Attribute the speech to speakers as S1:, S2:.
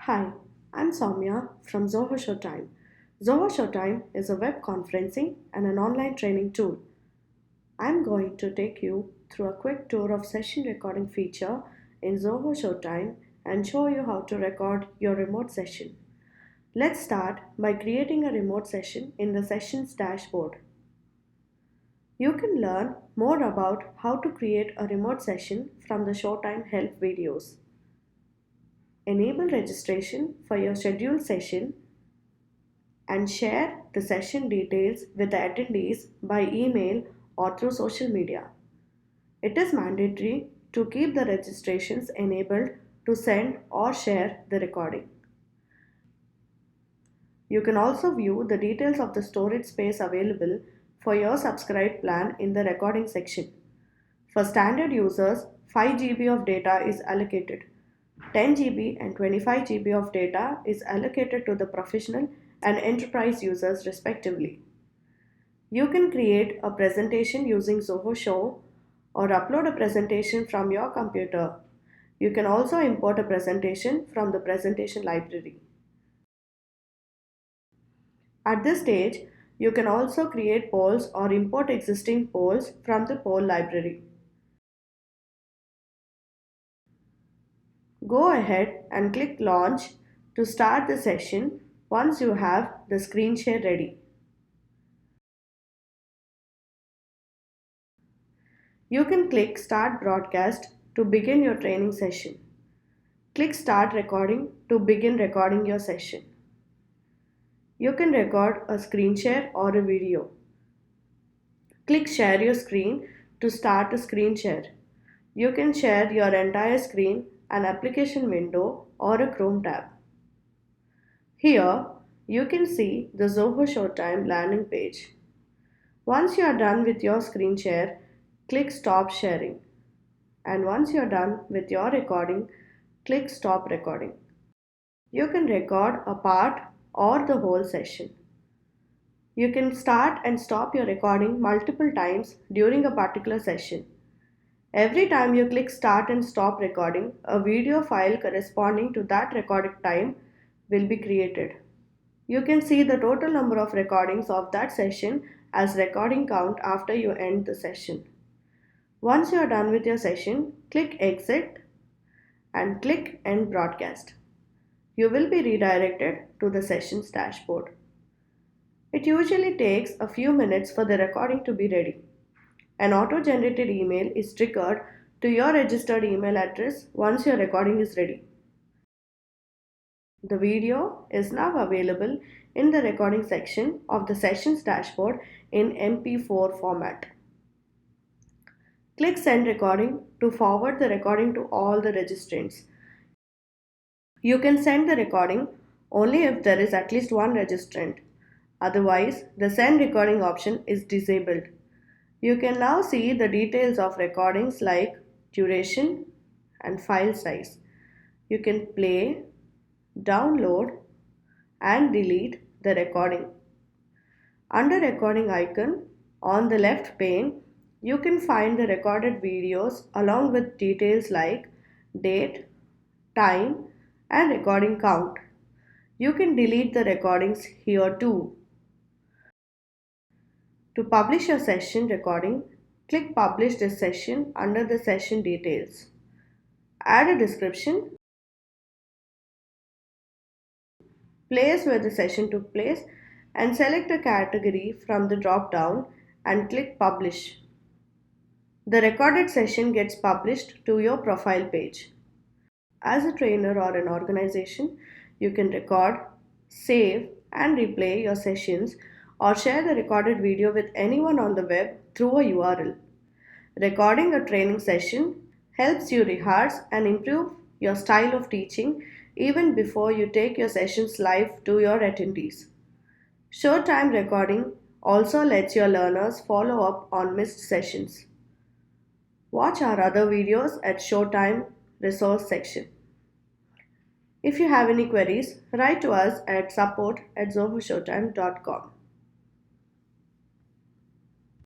S1: Hi, I'm Soumya from Zoho ShowTime. Zoho ShowTime is a web conferencing and an online training tool. I'm going to take you through a quick tour of session recording feature in Zoho ShowTime and show you how to record your remote session. Let's start by creating a remote session in the Sessions dashboard. You can learn more about how to create a remote session from the ShowTime help videos. Enable registration for your scheduled session and share the session details with the attendees by email or through social media. It is mandatory to keep the registrations enabled to send or share the recording. You can also view the details of the storage space available for your subscribe plan in the recording section. For standard users, 5 GB of data is allocated. 10 GB and 25 GB of data is allocated to the professional and enterprise users respectively. You can create a presentation using Zoho Show or upload a presentation from your computer. You can also import a presentation from the presentation library. At this stage, you can also create polls or import existing polls from the poll library. Go ahead and click Launch to start the session once you have the screen share ready. You can click Start Broadcast to begin your training session. Click Start Recording to begin recording your session. You can record a screen share or a video. Click Share Your Screen to start a screen share. You can share your entire screen, an application window, or a Chrome tab. Here, you can see the Zoho ShowTime landing page. Once you are done with your screen share, click Stop Sharing. And once you are done with your recording, click Stop Recording. You can record a part or the whole session. You can start and stop your recording multiple times during a particular session. Every time you click Start and Stop Recording, a video file corresponding to that recorded time will be created. You can see the total number of recordings of that session as recording count after you end the session. Once you are done with your session, click Exit and click End Broadcast. You will be redirected to the session's dashboard. It usually takes a few minutes for the recording to be ready. An auto-generated email is triggered to your registered email address once your recording is ready. The video is now available in the recording section of the session's dashboard in MP4 format. Click Send Recording to forward the recording to all the registrants. You can send the recording only if there is at least one registrant. Otherwise, the Send Recording option is disabled. You can now see the details of recordings like duration and file size. You can play, download, and delete the recording. Under Recording icon on the left pane, you can find the recorded videos along with details like date, time, and recording count. You can delete the recordings here too. To publish a session recording, click Publish this session under the session details. Add a description, place where the session took place, and select a category from the drop-down and click Publish. The recorded session gets published to your profile page. As a trainer or an organization, you can record, save, and replay your sessions or share the recorded video with anyone on the web through a URL. Recording a training session helps you rehearse and improve your style of teaching even before you take your sessions live to your attendees. Showtime recording also lets your learners follow up on missed sessions. Watch our other videos at Showtime resource section. If you have any queries, write to us at support@zohoshowtime.com.